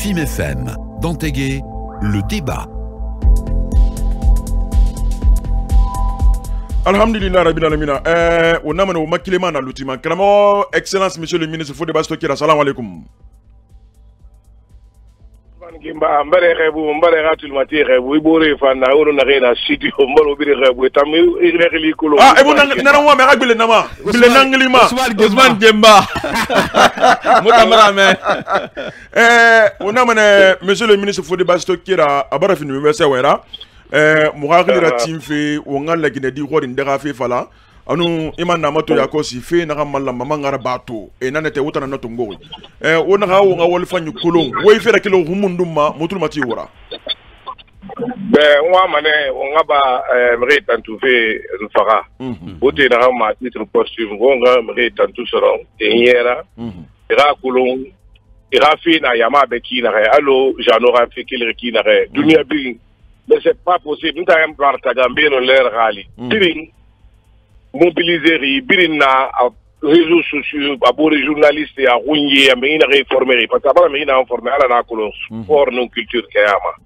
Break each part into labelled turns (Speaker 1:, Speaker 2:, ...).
Speaker 1: FIM FM, Dantégué, le débat.
Speaker 2: Alhamdulillah Rabbil Alamina. On a mené au Makilema dans l'outil. Kramo, Excellence, Monsieur le Ministre, Fodé Bastokira. Salam alaikum.
Speaker 3: Mbare rebu mbare ratul mati rebu ibore fana oro na rena sidi mbaro bire rebu tamu ireli kulo
Speaker 2: ah e bona na wa me ragbele nama bile nanglima
Speaker 4: Ousmane Gemba mutamara me
Speaker 2: on a mené Monsieur le Ministre Fodé Bastokira abara finu mese wera mughakili ratimfe wonga lagine di hori ndega fe fala anu iman na mato ya kosi fe na malla mama ngara bato e nanete wutana na tongori wona ga wonga wolfanyu kulong way fe rakilo humunduma mutul mati wora
Speaker 3: be wa mane wonga ba mre tantu fe nfara bote na ma titre posthume wonga mre tantu soron enyera ira kulong ira fe na yama be ki na allo janora fe kil ki na dunia bi mais c'est pas possible nous t'avons partagé dans l'air rally birin mobiliser birin na réseaux sociaux abord journalistes à rouiller à mener réformer parce que avant mener informer à la colon sport non culture kayama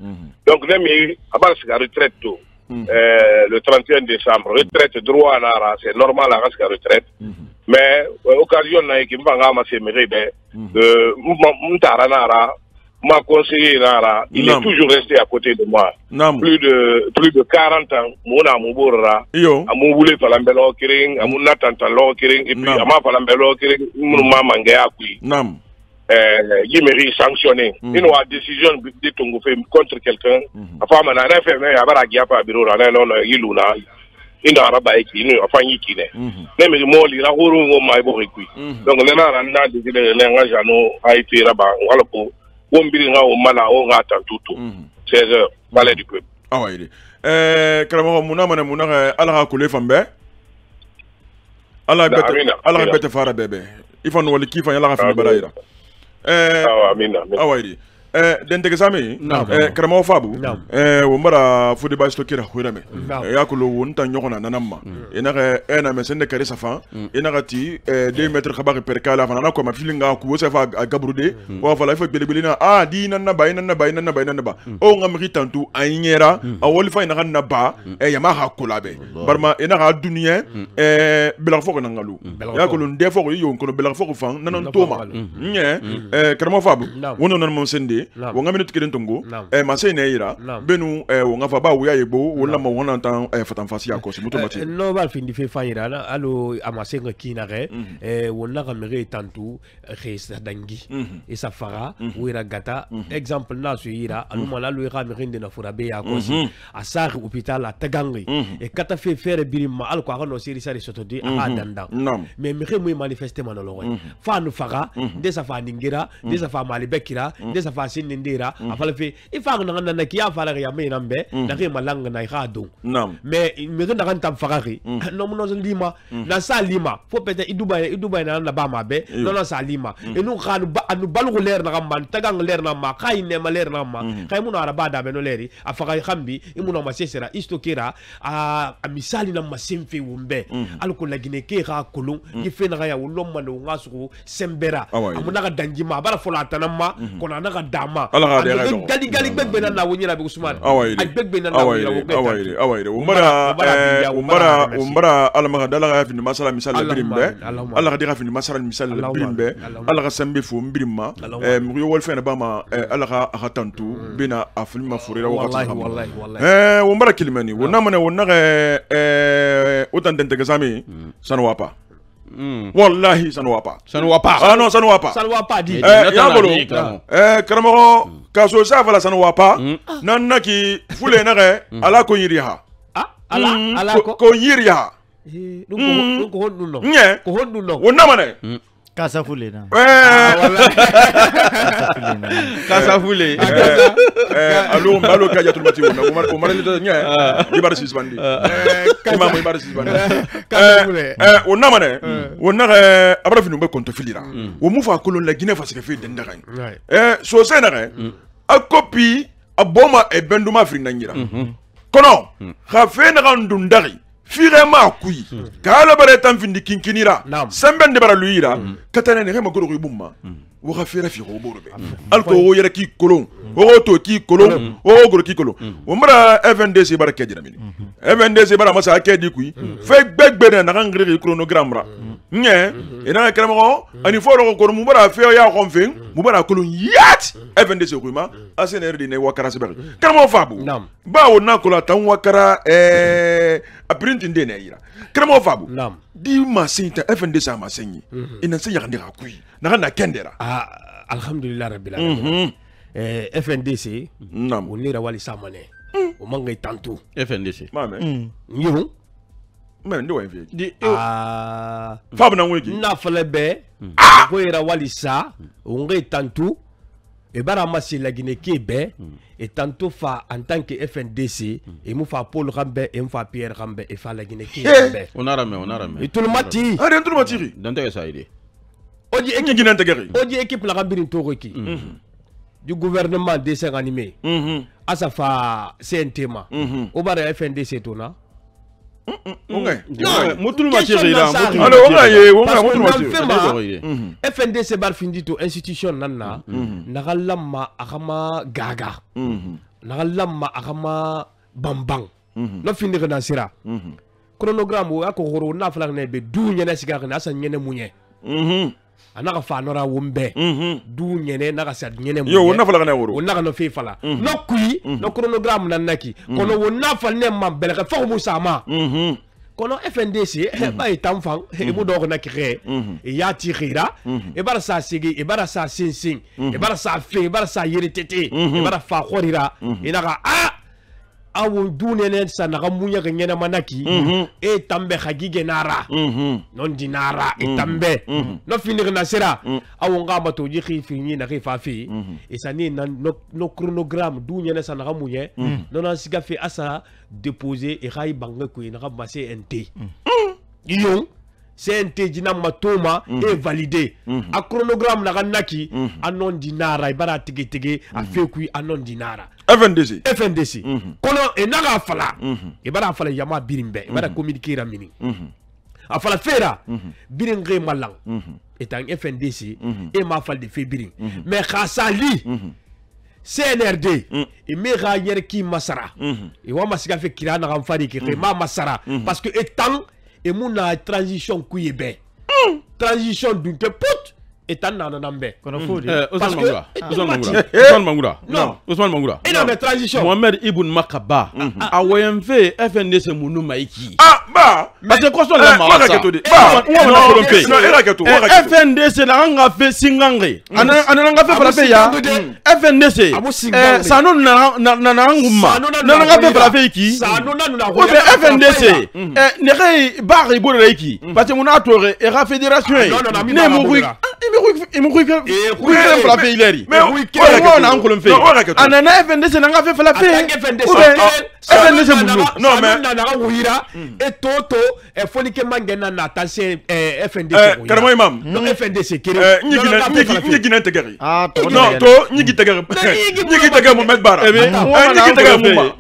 Speaker 3: donc même à base de retraite tôt le 31 décembre retraite droit à la c'est normal à la retraite mais occasion na qui va ramasser mes de mutaranara m'a conseillé là, il est toujours resté à côté de moi. Plus de 40 ans, mon amour à mon voulé falambelo kiring, à mon natantalo kiring, et puis à ma falambelo kiring, mon maman qui il mérite sanctionné. Une décision de ton fait contre quelqu'un, à part mon infirmier, à Baragia, à bureau, à non, il ou là. Il n'a pas écrit, il n'a pas écrit. Même le mot, il a roulé au maïbo écrit. Donc, on a un an de l'engagement à été là-bas, on va le pour. Wombirina au mala au rata tutu 16h palais du peuple
Speaker 2: ah ouais karamo muna ala kule fambe ala bete fara bebe ifan wali kifa yala gafi baraira
Speaker 3: amina
Speaker 2: ah ouais dente kesami karamo fabu wombara Fodé Bastokira khurame yakulo wonta nyokona nanamma enaka ena mesende kare safa enaka ti 2 mètres khabari perkala fana ko ma filinga ku wosefa gabrude wa fala fa belebelina ah di nanna ba o ngamri tantu anyera awol fa ina na ba yama hakulabe barma enaka dunia bela foko nangalu yakulo ndefo ko yo ko bela foko fan nanon toma karamo fabu wono nan mo sende wonga minute kelen tongo masay neira benu wonga fa ba wuya yebo wala mo wona tan fatan fasi akosi muto mati
Speaker 4: no bal fin di fe fayira allo amase ngakina re wona kamere tantu khisa dangi e safara wira gata exemple na suira allo mala lo kamere ndina furabe akosi asar hôpital a tagangi e kata fe fere birima al ko no siri sari sotodi a danda mais mere mo manifester manolo fa no faga de safa ningira de safa malibekira de safa nindira afala fe ifa ngana na kiya fala ya me nambe na ke malanga na ikado mais me na kan tam fakari no mo lima na sa lima fo pete iduba na ba mabe no sa lima e nu khanu ba anu balu leer na man tagang leer na ma kay ne ma leer na ma kay mu na araba da be no leeri afaka khambi imu no ma sesera istokira a misali na masemfe wumbe alko lagine ke ha kulun ki fe na ya wulom ma no ngasu sembera amuna ka danjima bara fola tanama kona na dama
Speaker 2: ala
Speaker 4: gali begbe na wonyira be Ousmane
Speaker 2: ay
Speaker 4: begbe na
Speaker 2: awayre umbara ala ma dala ga fini masala misal birimbe ala ga dira fini masala misal birimbe ala ga sambe fu mbirima mu yo wol fena bama ala ga hatantu bina afilma furira wakati wallahi umbara kilimani wona mane wona utan dente gasami sanwapa wallahi sanwapa ah non sanwapa di yabolo karamo kaso safala sanwapa nanaki fule nare ala ko yiriha
Speaker 4: ala
Speaker 2: ko yiriha
Speaker 4: ko honduno
Speaker 2: wonna mane
Speaker 5: Kasa fule na.
Speaker 4: Kasa fule.
Speaker 2: Allo kaja tulmati wona. Umar lito nya. Ibar sisbandi. Imam ibar sisbandi.
Speaker 4: Kasa fule.
Speaker 2: Wonna mane. Wonna abra finu be konto filira. Wo mu fa kolon la Guinée fa se fe dendagan. So senare. A copie a boma e benduma fri nanyira. Kono. Kha fe na ndundari. firema kui kala bare tan findi kinkinira semben de bara luira katane ne ma goro ibumma wo ga fira fi go borobe alko wo yere ki kolon wo to ki kolon wo goro ki kolon wo mara FNDC bara kedira mini FNDC bara masa kedi kui fe gbegbe na ngri chronogramme ra nye ina kramo ani foro ko mu bara fe ya konfen mu bara kolon yat FNDC kui ma asener di ne wakara se bari kramo fabu ba wo na kola tan wakara a printing de ne ira kramo fabu di masinta FNDC ma senyi ina senya ndira kui na kendera
Speaker 4: alhamdulillah rabbil alamin FNDC on lira wali samane o mangay tantu
Speaker 5: FNDC
Speaker 2: mame
Speaker 4: nyiru
Speaker 2: men ndo envie
Speaker 4: di
Speaker 2: fabu na wiki
Speaker 4: na falebe ko ira wali sa o ngay tantu e bara masi la Guinée kebe et tantôt fa en tant que FNDC et mu fa Paul Rambe et mu fa Pierre Rambe et fa la Guinée kebe
Speaker 5: on a ramé
Speaker 4: et tout le mati
Speaker 2: tout le mati
Speaker 5: dans ça idée
Speaker 4: Odi équipe la Rambine Toroki du gouvernement dessin animé. Asafa CNTMA. Au bar FNDC tona. FNDC bar findito institution nanna. Nagalama akama gaga. Nagalama akama bambang. No finir na sira. Chronogramme ou akoro na flagne be du nyene sigara na sa nyene munye. Anaka fa nora wumbe du nyene naka sa nyene mu
Speaker 2: yo wona fala kana woro
Speaker 4: wona kana fe fala no kui no chronogramme nanaki kono wona fal ne mam belaka fa mu sama kono FNDC ba itamfang e mu do na kire e ya tirira e bara sa sigi e bara sa sinsing e bara sa fe e bara sa yeritete e bara fa khorira e naka awu dunene sa naka munya ga nyena manaki e tambe khagige nara non dinara e tambe no finir na sera awu ngamba to ji khifini na khifafi e sani no chronogramme dunene sa naka munye non na siga fi asa déposer e khay banga ko ina ga masse NT iyo CNT dina matoma et validé a chronogramme na naki anon dinara ibara tigi a fekui anon dinara FNDC kono e naga fala ibara fala yama birimbe ibara communiquer mini a fala fera biringre malang etant FNDC e ma fal de fe biring mais khasali CNRD et mera yer ki masara e wa masiga fe kira na fari ki ma masara parce que étant et mon transition kuyebe transition d'une put et en nanambe
Speaker 5: Ousmane Mangoura
Speaker 4: et non mais transition
Speaker 5: Mohamed Ibn Makaba AWMV FNDC munu maiki
Speaker 2: ba
Speaker 5: parce que quoi la marasa FNDC la nga fait singange ana nga fait frappe ya FNDC ça non na nguma na nga fait frappe ki FNDC ne rei bari bo reiki parce que mon atore et la fédération ne mouri il me fait frapper Hilary mais on a encore fait anana FNDC na nga fait frapper FNDC
Speaker 2: non mais
Speaker 4: et toto e foli ke mangena na tanse FNDC
Speaker 2: karamo imam
Speaker 4: no FNDC kiri
Speaker 2: ñi gina tegari non to ñi gi tegari Mohamed Bara ñi gi tegari mumma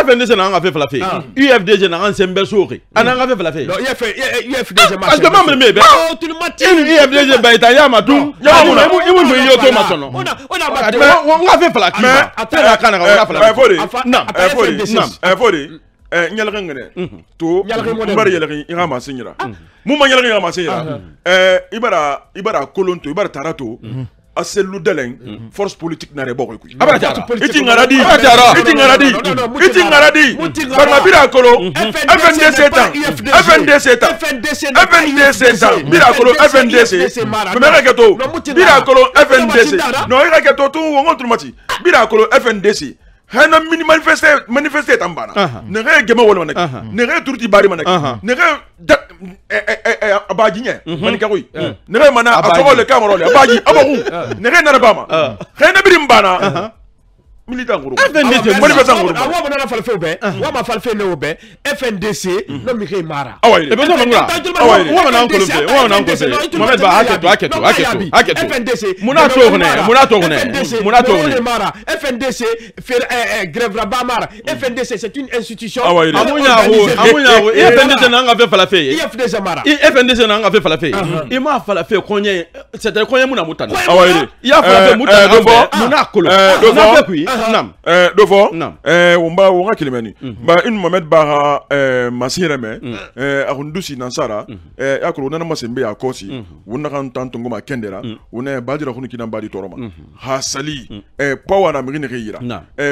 Speaker 5: FNDC na nga fait frapper UFDG na nga sembe sori ana nga fait frapper
Speaker 4: non UFDG
Speaker 5: parce que membre me be UFDG ba ita ma tu imu no yo to ma sono on a fait frapper mais atena kana ka
Speaker 2: fori nyalga ngene to mbar yelgi inga ma sinyira mumma yelgi inga ma sinyira ibara kolonto ibara tarato aselu deleng force politique na rebo ko
Speaker 5: abara tara
Speaker 2: iti ngaradi barma bira kolo FNDC bira kolo FNDC mera keto bira kolo FNDC no ira keto tu wongo trumati bira kolo FNDC hana mini manifester tambana ne re gema wala manaki ne re turti bari manaki ne re abajinya manika koy ne re mana afoko le camera le abaji abahu ne re na bama hana birim bana militant groupe
Speaker 5: FNDC
Speaker 2: moni besan groupe
Speaker 4: awa bana falfe obe wa ma falfe ne obe FNDC no mi ke mara
Speaker 2: awai
Speaker 5: e beso mangura wa mana ko lebe wa mana ko lebe Mohamed Ba haketo FNDC muna to ne
Speaker 4: mara FNDC grève ba mara FNDC c'est une institution
Speaker 5: amunya ho FNDC na nga fe falafe
Speaker 4: FNDC mara
Speaker 5: FNDC na nga fe falafe e ma falafe konye c'est konye muna mutana
Speaker 2: awai
Speaker 5: ya falafe mutana muna kolo na pe nam
Speaker 2: dofo wumba wonga kilimani ba in Mohamed Ba masira me akundusi nansara yakuru nana masembe ya kosi wonna kan tanto ngoma kendera wonna badira kunu kinan badi toroma hasali power na migini rira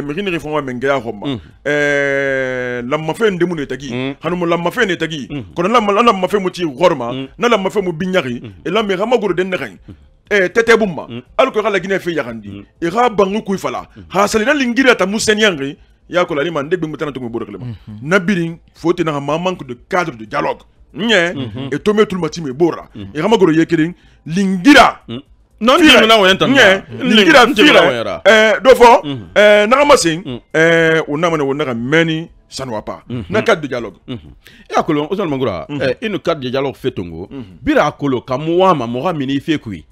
Speaker 2: migini rifoma menga ya homa lamma fe ndemu ne tagi hanu lamma fe ne tagi kono lamma fe muti gorma na lamma fe mu binyari e lamma ga maguru den ne tete bumba alko kala gine fe yakandi e ga bangu kuy fala hasali na lingira ta musenyangi yako la ni man degbe mutana to mo bodo klema na birin faut na ma manque de cadre de dialogue nye et tomé tout le matin me bora e ga magoro yekirin lingira
Speaker 5: non ni na wenta
Speaker 2: lingira fira dofo na ga masin unamane wona meni ça ne va pas na cadre de dialogue
Speaker 5: yako lo Ousmane Mangura une cadre de dialogue fetongo bira kolo kamwa ma mini fe kui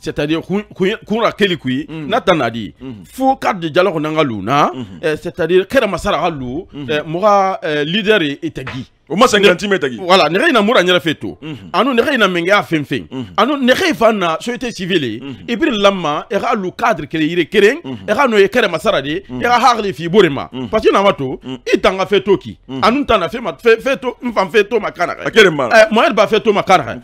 Speaker 5: c'est-à-dire qu'on a quel qui n'a dit faut cadre de dialogue n'angaluna c'est-à-dire que la masara halu moi leader etagi
Speaker 2: au moins 50 mètres
Speaker 5: voilà ne reina mura nyara feto anu ne reina menga fenfen anu ne reifana société civile et puis lamma et halu cadre que yire keren et hanu e kere masara de et ha harli fi borema parce que na mato itanga feto ki anu tana feto mfam feto makana moi elle ba feto makana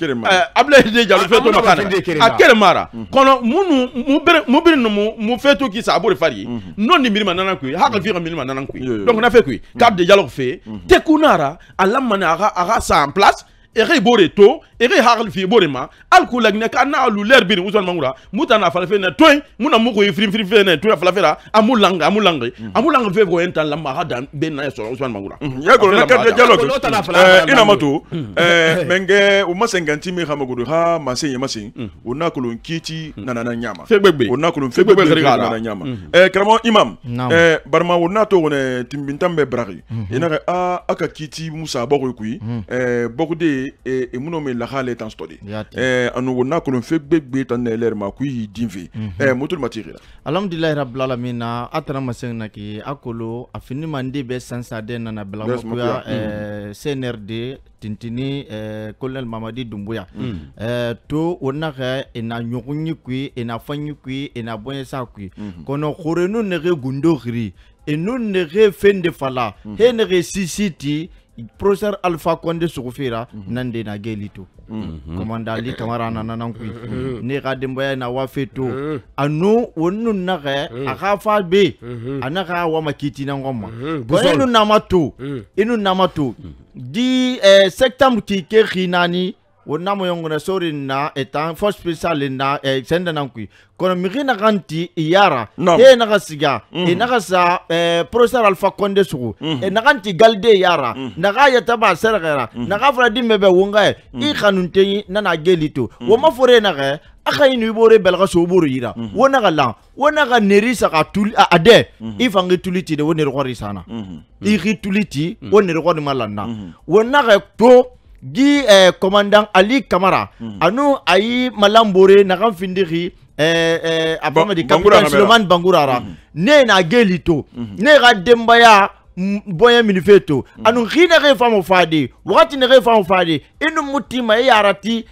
Speaker 5: able de dialogue feto makana akere mara kono mubiri no mu feto ki sa abore fari non ni mirima nanan ku ha fi mirima nanan ku donc na fait ku cadre de dialogue fait tekunara lamana aga sa en place ere boreto ere harl fi borema alku lagne kana alu ler bir Ousmane Mangura mutana fala fe na toy muna muko frim fe na toy fala fera amulanga fe go entan lamba hada ben na so Ousmane Mangura
Speaker 2: ya go na cadre dialogue ina mato menge o masenganti mi hamagudu ha masenye masin ona kolon kiti nanana nyama ona kolon fegbegbe nanana nyama kramo imam barma ona to ne timbintambe brari ina aka kiti musa bogo kui bogo de e muno me la hale tan stodi anu wona ko fe gbegbe tan ler ma ku dinve mutul matiri
Speaker 6: alhamdulillah rabbil alamin atana masena ki akolo afini mandi be sansa de na bla ko ya CNRD tintini colonel Mamadi Doumbouya to wona ka ena nyokunyi ku ena fanyi ku ena bonesa ku kono khorenu ne ge gundo gri enu ne ge fende fala he ne ge sisiti professeur Alpha Condé Soufira nande na gelito commandant Ali Kamara nanan ku ne ga demba na wafeto anu wonu na ga aga fa be anaka wa makiti na ngoma enu namato di septembre ki ke rinani wona mo yongona sori na etan force spéciale na senda nankui kono mirina ganti yara he na gasiga e na gasa professeur Alpha Condé Sougou e na ganti galde yara na ga yata ba sergera na ga fra di mebe wonga e khanunte na na gelito wo ma fore na ga aka inu bore belga so boro yira wona ga la wona ga nerisa ka tul ade ifange tuliti de wona ro risana i rituliti wona ro malana wona ga to di commandant Ali Kamara anu ayi malambore na kan findiri abama di capitaine Suleiman Bangurara ne na gelito ne ga dembaya boya minifeto anu khina re famo fadi wakati ne re famo fadi inu mutima yarati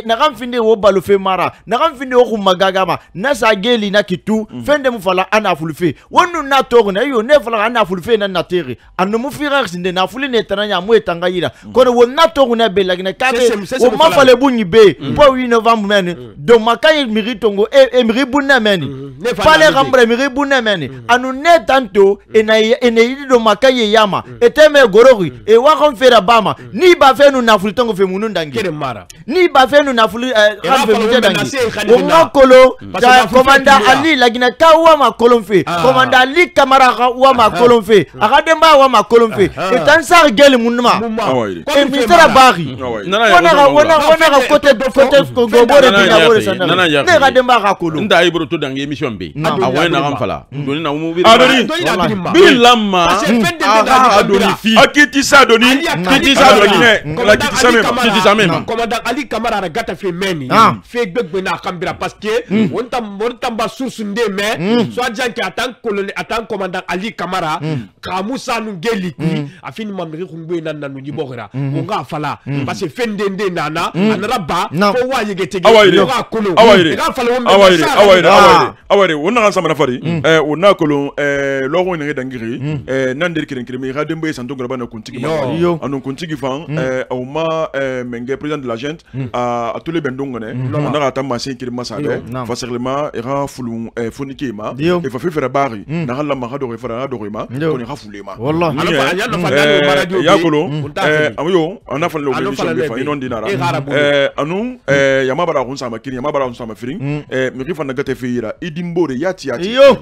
Speaker 6: na kan finde wo balofe mara na kan finde wo magagama na sa geli na kitu fende mu fala ana fulfe wonu na togo na yo ne fala ana fulfe na nateri anu mu fira sinde na fuli ne tananya mu etanga yira kono wo na togo na belagina kabe wo ma fale bunyi be po 8 novembre men do makay miritongo e miribuna men fale gambre miribuna men anu ne tanto ene do makaye yama eteme gorori e wa kon fera bama ni ba fe nu na fulitongo fe munu ndangi
Speaker 4: mara
Speaker 6: ni ni ba fe no na fulu khalfe muje dangi wonga kolo commandant Ali lagina ka wa ma kolonfe commandant Ali Camara wa ma kolonfe aga demba wa ma kolonfe et tan sa gel munma e ministre bari wana ga côté ko gobore dina bore sana ne ga demba ga kolo
Speaker 5: nda ibro to dangi émission be awena gam fala doni na mu bilama adoni fi
Speaker 2: akiti sa doni kiti sa doni la kiti sa même
Speaker 4: commandant Ali Camara na gata fe meni fe gbegbe na kambira parce que on ba source nde mais soit gens qui attend commandant Ali Camara ka Musa Ngeli afini mamri khungbe nan nanu nyibogera onga fala parce que fendende nana anraba fo wa yegete ga kolo ga fala
Speaker 2: awari wonna kan samana fari wonna kolo logo ne dangiri nan der kiren kiren mi ga dembe santo graba na kuntigi ma anu kuntigi fan au ma menge président de la gente a tous les bendongone on a ta masin kiren masabe facilement era fulun fonike ma e fa fefera bari na hala ma ga do refera do ma ko ni khafule ma
Speaker 6: wallahi
Speaker 2: ya kolo amuyo ana fa lo mission be fa inon dinara anu yama bara hun sama kiren yama bara hun sama firing mi rifa na gate feira idimbore yati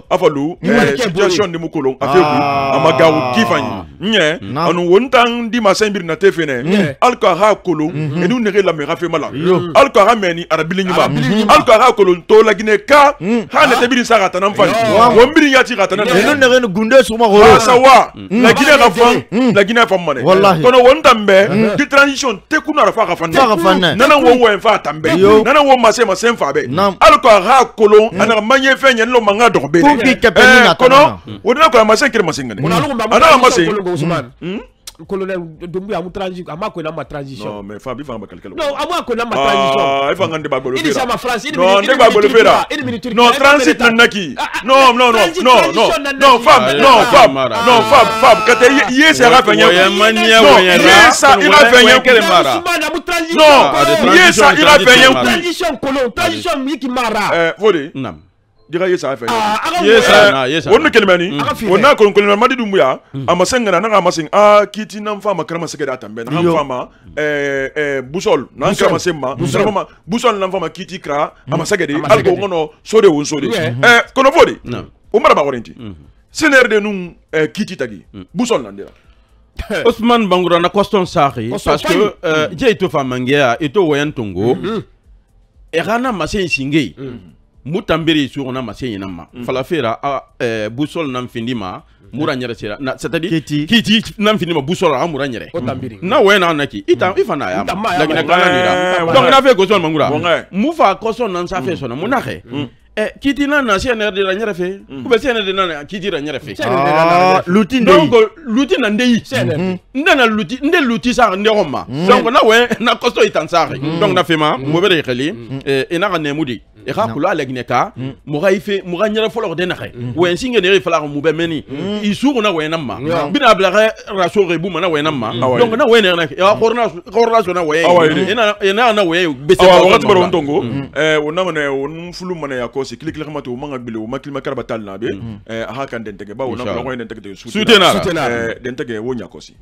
Speaker 2: afalu situation de mukolo afeku amagawu kifani nye anu wontan di masembir na tefene alka ha kolo enu nere la me rafe mala alka ha meni arabili nyima alka ha kolo to la gine ka ha ne tebiri sa gata nan fani wombiri yati gata nan
Speaker 6: enu nere gunde suma goro
Speaker 2: sawa la gine ga fan la gine fa mane kono wontan be di transition te kuna rafa ga fanne nana wo fa tambe nana wo masem fa be alka ha kolo ana manye fe nyen lo manga do be kono wona ko ma senkere masengane ana ma se
Speaker 4: colonel Doumbouya mu transition amako na ma transition
Speaker 2: non mais Fabi fa ma calcul
Speaker 4: non amako na ma transition
Speaker 2: il fa ngande ba bolo
Speaker 4: fera il sama France
Speaker 2: non ne ba bolo fera non transit naki non Fab kate yesa ra fanya yesa ira fanya kele mara non yesa ira fanya
Speaker 4: transition colon transition miki mara
Speaker 2: fodi
Speaker 5: nam
Speaker 2: diga yesa afa
Speaker 5: yesa
Speaker 2: wonna kelemani wonna ko kolon madi Doumbouya amasenga na amasen kiti nan fama karama sege da tambe nan fama busol nan karama semma busol nan fama kiti kra amasege de algo ngono sode won sode kono fodi o mara ba warenti senerde nun kiti tagi busol nan dira
Speaker 5: Ousmane Bangoura na question sari parce que je to famangea eto wayantongo erana masen singei mutambiri sur na masen nama falafera busol nan findima mura nyere sera c'est-à-dire kiti nan findima busol a mura nyere na wena naki ifana ya lakini kana nira donc na fe Ousmane Bangoura mufa koson nan sa fe sona munaxe kiti na CNRD la nyere fe ou be CNRD na kiti la nyere fe
Speaker 6: lutin
Speaker 5: donc lutin na ndei ndana lutin sa ndehoma donc na we na kosto itansare donc na fema mo be rekeli e na ne mudi e ka kula legneka mo ga ife mo ga nyere folo de na xe we singe ne fala mo be meni isuru na we na ma bina bla raso rebu na we na ma donc na we ne na e korna so na we ina na we be se
Speaker 2: ko to ron tongo wonna mane won fulu mane ya ko si klik klik mato manga gbele o makil makara batal na be ha kan den tege ba wonna ko den tege
Speaker 5: soutenara
Speaker 2: den tege wonya ko si